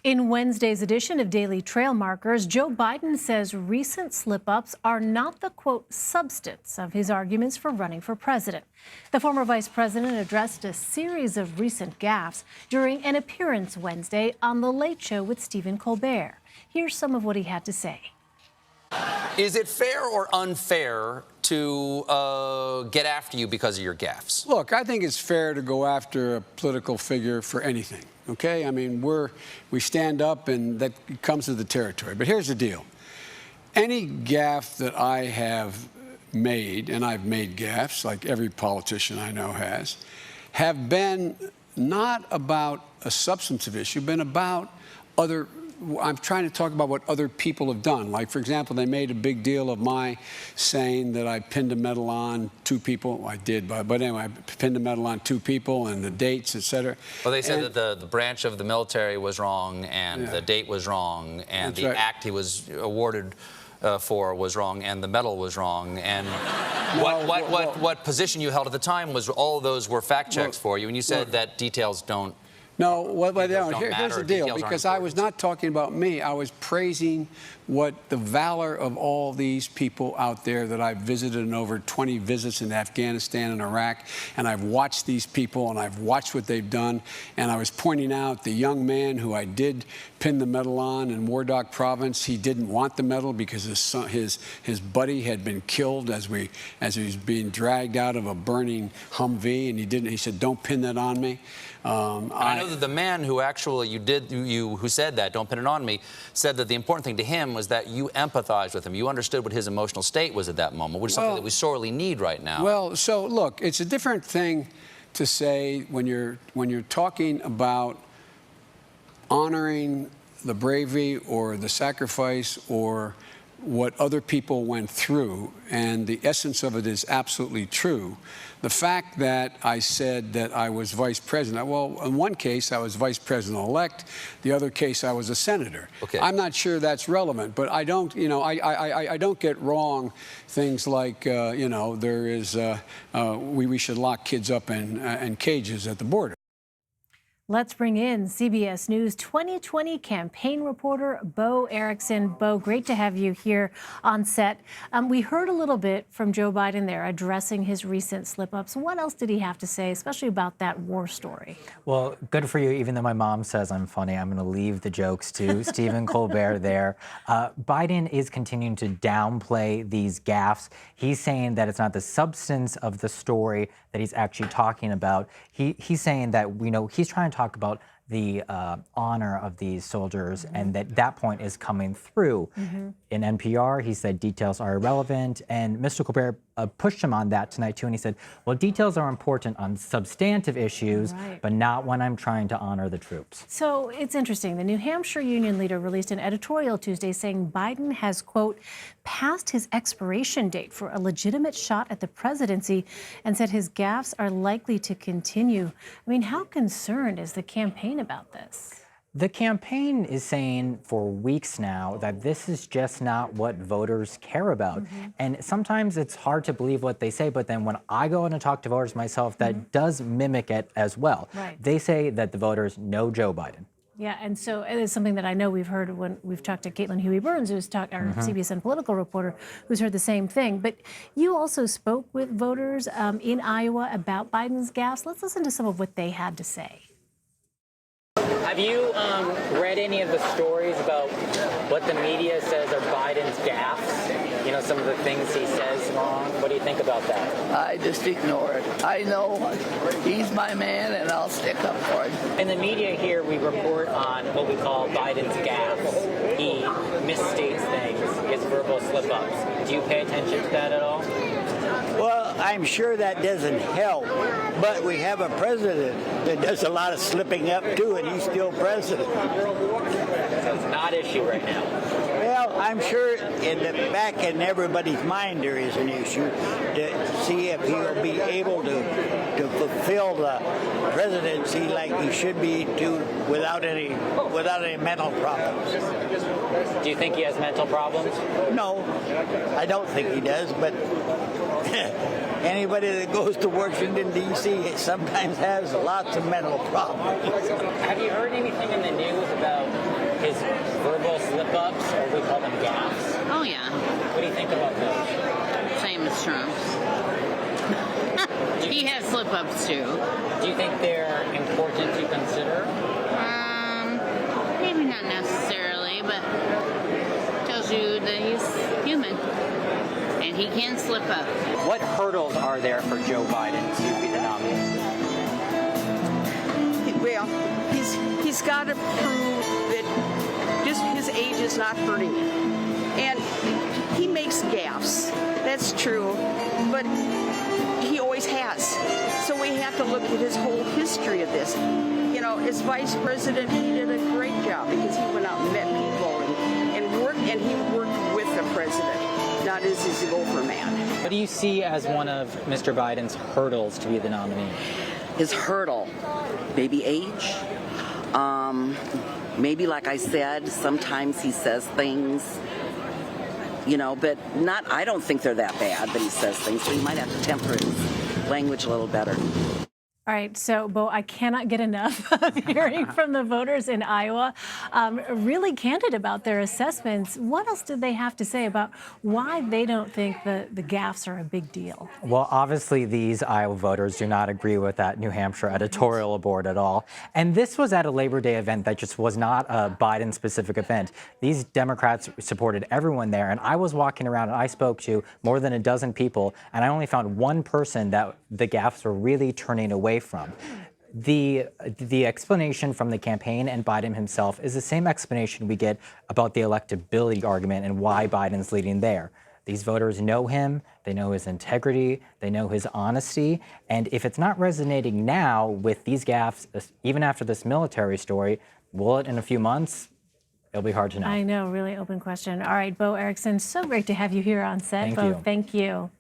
In Wednesday's edition of Daily Trail Markers, Joe Biden says recent slip-ups are not the, quote, substance of his arguments for running for president. The former vice president addressed a series of recent gaffes during an appearance Wednesday on The Late Show with Stephen Colbert. Here's some of what he had to say. Is it fair or unfair to get after you because of your gaffes? Look, I think it's fair to go after a political figure for anything, okay? I mean, we stand up and that comes with the territory. But here's the deal. Any gaffe that I have made, and I've made gaffes like every politician I know has, have been not about a substantive issue, been about other. I'm trying to talk about what other people have done. Like, for example, they made a big deal of my saying that I pinned a medal on two people. Well, I did, but anyway, I pinned a medal on two people and the dates, et cetera. Well, they said that the branch of the military was wrong and the date was wrong and the act he was awarded for was wrong and the medal was wrong. And what position you held at the time was all of those were fact checks for you, and you said that details don't. No, here's the deal, because I was not talking about me. I was praising what the valor of all these people out there that I've visited in over 20 visits in Afghanistan and Iraq, and I've watched these people and I've watched what they've done, and I was pointing out the young man who I did pin the medal on in Wardak province. He didn't want the medal because his buddy had been killed as he was being dragged out of a burning Humvee, and he said, "Don't pin that on me." I know that the man who actually who said that, "Don't pin it on me," said that the important thing to him was that you empathized with him. You understood what his emotional state was at that moment, which is something that we sorely need right now. Well, so look, it's a different thing to say when you're talking about honoring the bravery or the sacrifice or what other people went through, and the essence of it is absolutely true. The fact that I said that I was vice president, well, in one case I was vice president-elect, the other case I was a senator. Okay. I'm not sure that's relevant, but I don't, I don't get wrong things like, there is, we should lock kids up in cages at the border. Let's bring in CBS News 2020 campaign reporter Bo Erickson. Bo, great to have you here on set. We heard a little bit from Joe Biden there addressing his recent slip-ups. What else did he have to say, especially about that war story? Well, good for you. Even though my mom says I'm funny, I'm going to leave the jokes to Stephen Colbert there. Biden is continuing to downplay these gaffes. He's saying that it's not the substance of the story that he's actually talking about. He's saying that, he's trying to talk about the honor of these soldiers, and that point is coming through. In NPR, he said details are irrelevant, and Mr. Colbert pushed him on that tonight too, and he said, well, details are important on substantive issues, but not when I'm trying to honor the troops. So it's interesting. The New Hampshire union leader released an editorial Tuesday saying Biden has, quote, passed his expiration date for a legitimate shot at the presidency, and said his gaffes are likely to continue. I mean, how concerned is the campaign about this? The campaign is saying for weeks now that this is just not what voters care about. And sometimes it's hard to believe what they say, but then when I go in and talk to voters myself, that does mimic it as well. They say that the voters know Joe Biden. Yeah, and so it is something that I know we've heard when we've talked to Caitlin Huey-Burns, who's our CBSN political reporter, who's heard the same thing. But you also spoke with voters in Iowa about Biden's gaffes. Let's listen to some of what they had to say. Have you read any of the stories about what the media says are Biden's gaffes? Some of the things he says wrong. What do you think about that? I just ignore it. I know he's my man, and I'll stick up for him. In the media here, we report on what we call Biden's gaffes. He misstates things, his verbal slip-ups. Do you pay attention to that at all? Well, I'm sure that doesn't help, but we have a president that does a lot of slipping up too, and he's still president. So it's not an issue right now. Well, I'm sure back in everybody's mind there is an issue to see if he'll be able to fulfill the presidency like he should be without any mental problems. Do you think he has mental problems? No, I don't think he does, but anybody that goes to Washington, D.C. sometimes has lots of mental problems. Have you heard anything in the news about slip-ups, or we call them gaffes. Oh, yeah. What do you think about those? Same as Trump's. He has slip-ups, too. Do you think they're important to consider? Maybe not necessarily, but tells you that he's human. And he can slip up. What hurdles are there for Joe Biden to be the nominee? Well, he's got to prove that just his age is not hurting him. And he makes gaffes. That's true. But he always has. So we have to look at his whole history of this. You know, as vice president, he did a great job because he went out and met people and he worked with the president, not as his overman. What do you see as one of Mr. Biden's hurdles to be the nominee? His hurdle, maybe age. Maybe, like I said, sometimes he says things, you know, but I don't think they're that bad that he says things, so he might have to temper his language a little better. All right, so, Bo, I cannot get enough of hearing from the voters in Iowa, really candid about their assessments. What else did they have to say about why they don't think the gaffes are a big deal? Well, obviously, these Iowa voters do not agree with that New Hampshire editorial board at all. And this was at a Labor Day event that just was not a Biden-specific event. These Democrats supported everyone there, and I was walking around and I spoke to more than a dozen people, and I only found one person that the gaffes were really turning away from. The explanation from the campaign and Biden himself is the same explanation we get about the electability argument and why Biden's leading there. These voters know him, they know his integrity, they know his honesty, and if it's not resonating now with these gaffes, even after this military story, will it in a few months? It'll be hard to know. I know, really open question. All right, Bo Erickson, so great to have you here on set. Thank Bo, you. thank you.